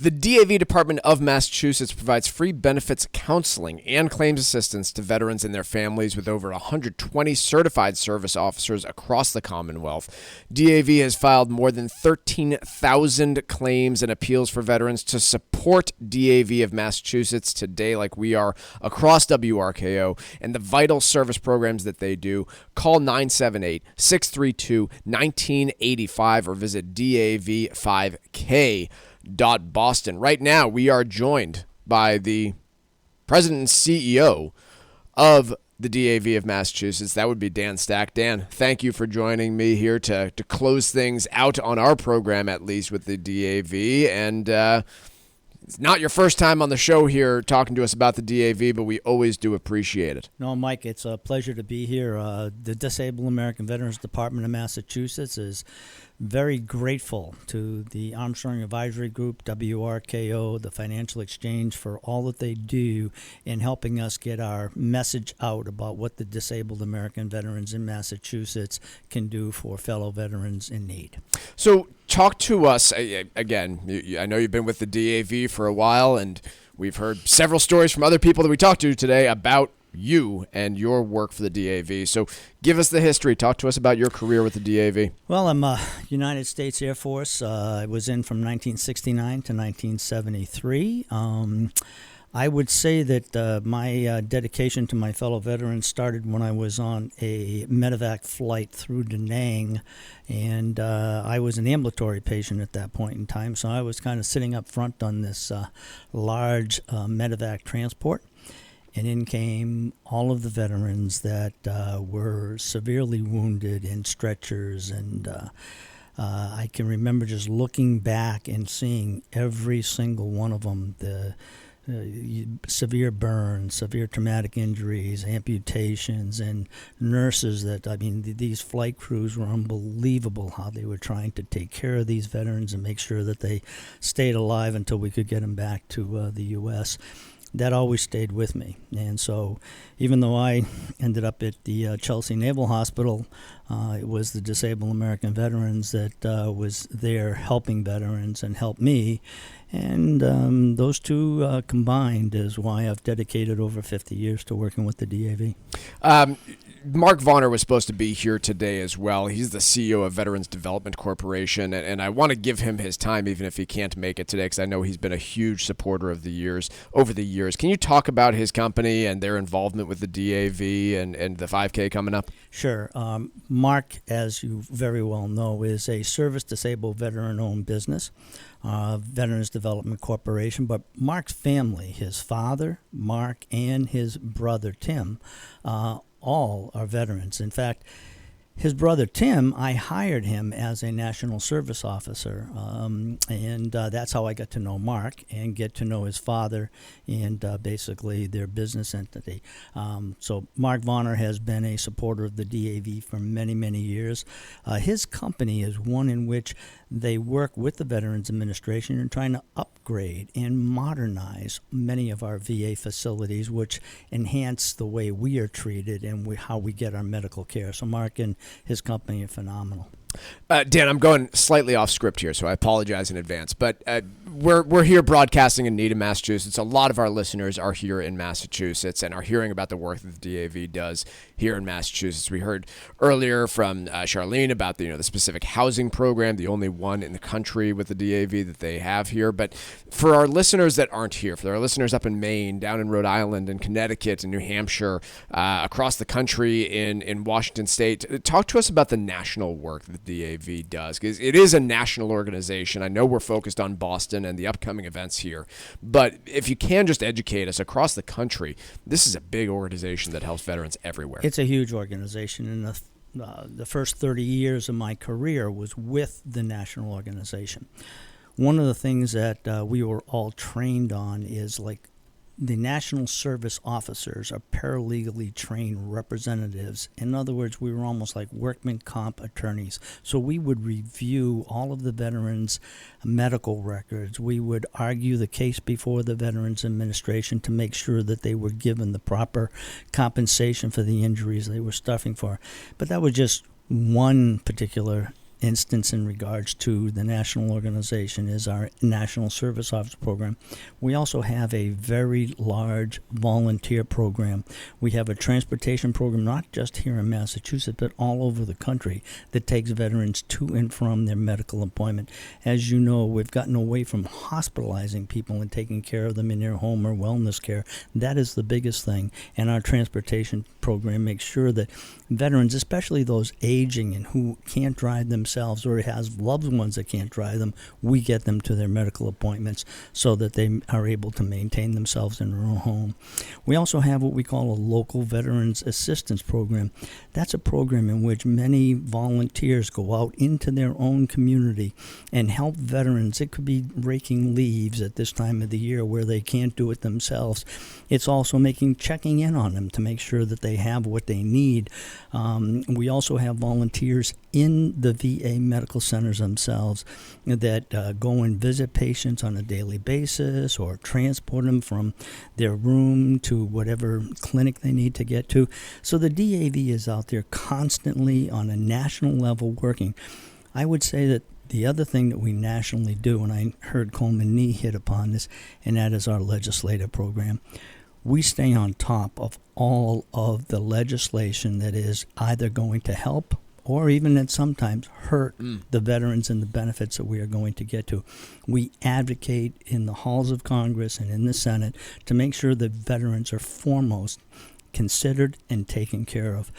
The DAV Department of Massachusetts provides free benefits counseling and claims assistance to veterans and their families with over 120 certified service officers across the Commonwealth. DAV has filed more than 13,000 claims and appeals for veterans. To support DAV of Massachusetts today, like we are across WRKO, and the vital service programs that they do, call 978-632-1985 or visit DAV5K.Boston. Right now, we are joined by the president and CEO of the DAV of Massachusetts. That would be Dan Stack. Dan, thank you for joining me here to close things out on our program, at least with the DAV. And it's not your first time on the show here talking to us about the DAV, but we always do appreciate it. No, Mike, it's a pleasure to be here. The Disabled American Veterans Department of Massachusetts is very grateful to the Armstrong Advisory Group, WRKO, the Financial Exchange, for all that they do in helping us get our message out about what the disabled American veterans in Massachusetts can do for fellow veterans in need. So talk to us, again, I know you've been with the DAV for a while, and we've heard several stories from other people that we talked to today about you and your work for the DAV. So give us the history. Talk to us about your career with the DAV. Well, I'm a United States Air Force. I was in from 1969 to 1973. I would say that my dedication to my fellow veterans started when I was on a medevac flight through Da Nang, and I was an ambulatory patient at that point in time, so I was kind of sitting up front on this large medevac transport. And in came all of the veterans that were severely wounded in stretchers. And I can remember just looking back and seeing every single one of them, the severe burns, severe traumatic injuries, amputations, and nurses that, these flight crews were unbelievable how they were trying to take care of these veterans and make sure that they stayed alive until we could get them back to the U.S. That always stayed with me. And so even though I ended up at the Chelsea Naval Hospital, it was the Disabled American Veterans that was there helping veterans and helped me. And those two combined is why I've dedicated over 50 years to working with the DAV. Mark Vonner was supposed to be here today as well. He's the CEO of Veterans Development Corporation, and I want to give him his time even if he can't make it today because I know he's been a huge supporter of over the years. Can you talk about his company and their involvement with the DAV and the 5K coming up? Sure. Mark, as you very well know, is a service-disabled veteran-owned business, Veterans Development Corporation, but Mark's family, his father, Mark, and his brother, Tim, all are veterans. In fact, his brother Tim, I hired him as a national service officer, and that's how I got to know Mark and get to know his father and basically their business entity. So Mark Vonner has been a supporter of the DAV for many, many years. His company is one in which they work with the Veterans Administration in trying to upgrade and modernize many of our VA facilities, which enhance the way we are treated and how we get our medical care. So Mark and his company are phenomenal. Dan, I'm going slightly off script here, so I apologize in advance. But we're here broadcasting in Needham, Massachusetts. A lot of our listeners are here in Massachusetts and are hearing about the work that the DAV does here in Massachusetts. We heard earlier from Charlene about the specific housing program, the only one in the country with the DAV that they have here. But for our listeners that aren't here, for our listeners up in Maine, down in Rhode Island, in Connecticut, in New Hampshire, across the country, in Washington State, talk to us about the national work that the DAV does, because it is a national organization. I know we're focused on Boston and the upcoming events here, but if you can just educate us across the country, this is a big organization that helps veterans everywhere. It's a huge organization, and the first 30 years of my career was with the national organization. One of the things that we were all trained on is like the national service officers are paralegally trained representatives. In other words, we were almost like workman comp attorneys. So we would review all of the veterans' medical records. We would argue the case before the Veterans Administration to make sure that they were given the proper compensation for the injuries they were suffering for. But that was just one particular instance in regards to the national organization is our National Service Officer Program. We also have a very large volunteer program. We have a transportation program, not just here in Massachusetts, but all over the country, that takes veterans to and from their medical appointment. As you know, we've gotten away from hospitalizing people and taking care of them in their home or wellness care. That is the biggest thing. And our transportation program makes sure that veterans, especially those aging and who can't drive themselves or has loved ones that can't drive them, we get them to their medical appointments so that they are able to maintain themselves in their own home. We also have what we call a local veterans assistance program. That's a program in which many volunteers go out into their own community and help veterans. It could be raking leaves at this time of the year where they can't do it themselves. It's also checking in on them to make sure that they have what they need. We also have volunteers in the VA medical centers themselves that go and visit patients on a daily basis or transport them from their room to whatever clinic they need to get to. So the DAV is out there constantly on a national level working. I would say that the other thing that we nationally do, and I heard Coleman Nee hit upon this, and that is our legislative program. We stay on top of all of the legislation that is either going to help or even at sometimes hurt the veterans and the benefits that we are going to get to. We advocate in the halls of Congress and in the Senate to make sure that veterans are foremost considered and taken care of.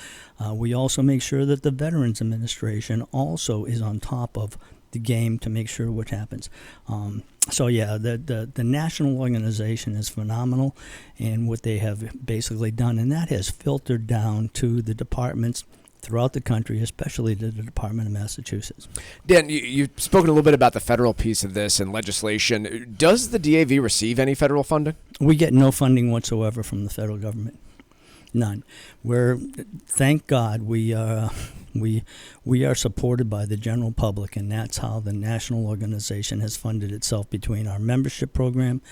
We also make sure that the Veterans Administration also is on top of the game to make sure what happens. The national organization is phenomenal in what they have basically done, and that has filtered down to the departments throughout the country, especially to the Department of Massachusetts. Dan, you've spoken a little bit about the federal piece of this and legislation. Does the DAV receive any federal funding? We get no funding whatsoever from the federal government. None. Thank God, we are supported by the general public, and that's how the national organization has funded itself between our membership program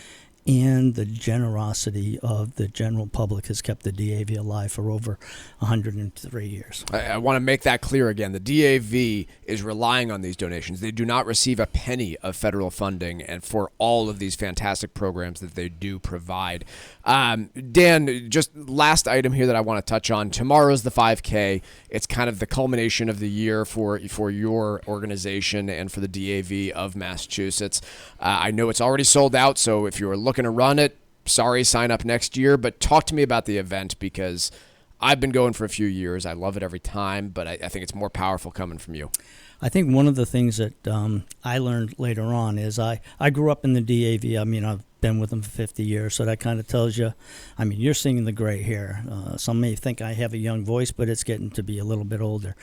and the generosity of the general public has kept the DAV alive for over 103 years. I want to make that clear again. The DAV is relying on these donations. They do not receive a penny of federal funding and for all of these fantastic programs that they do provide. Dan, just last item here that I want to touch on. Tomorrow's the 5K. It's kind of the culmination of the year for your organization and for the DAV of Massachusetts. I know it's already sold out, so if you're looking to run it, sorry, sign up next year. But talk to me about the event, because I've been going for a few years. I love it every time, but I think it's more powerful coming from you. I think one of the things that I learned later on is I grew up in the DAV. I mean, I've been with them for 50 years, so that kind of tells you. I mean, you're seeing the gray hair. Some may think I have a young voice, but it's getting to be a little bit older.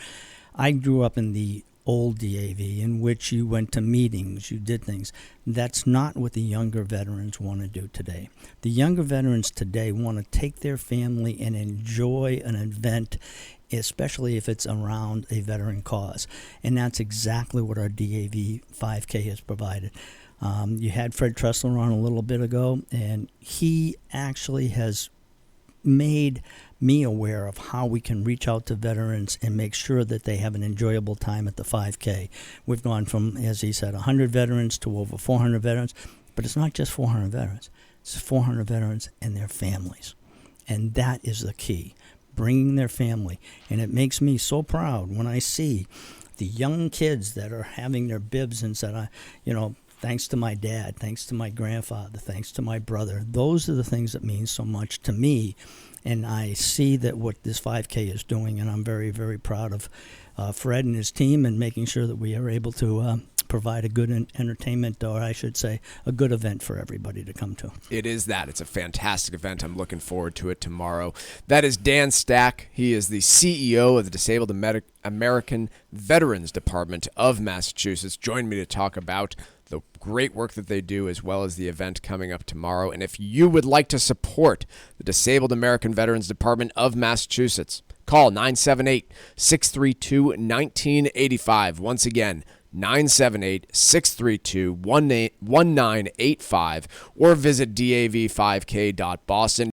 I grew up in the old DAV, in which you went to meetings, you did things. That's not what the younger veterans want to do today. The younger veterans today want to take their family and enjoy an event, especially if it's around a veteran cause. And that's exactly what our DAV 5K has provided. You had Fred Tressler on a little bit ago, and he actually has made me aware of how we can reach out to veterans and make sure that they have an enjoyable time at the 5K. We've gone from, as he said, 100 veterans to over 400 veterans, but it's not just 400 veterans. It's 400 veterans and their families, and that is the key, bringing their family. And it makes me so proud when I see the young kids that are having their bibs and said, thanks to my dad, thanks to my grandfather, thanks to my brother. Those are the things that mean so much to me. And I see that what this 5K is doing, and I'm very, very proud of Fred and his team and making sure that we are able to provide a good entertainment, or I should say, a good event for everybody to come to. It is that. It's a fantastic event. I'm looking forward to it tomorrow. That is Dan Stack. He is the CEO of the Disabled American Veterans Department of Massachusetts. Join me to talk about the great work that they do, as well as the event coming up tomorrow. And if you would like to support the Disabled American Veterans Department of Massachusetts, call 978-632-1985. Once again, 978-632-1985, or visit dav5k.boston.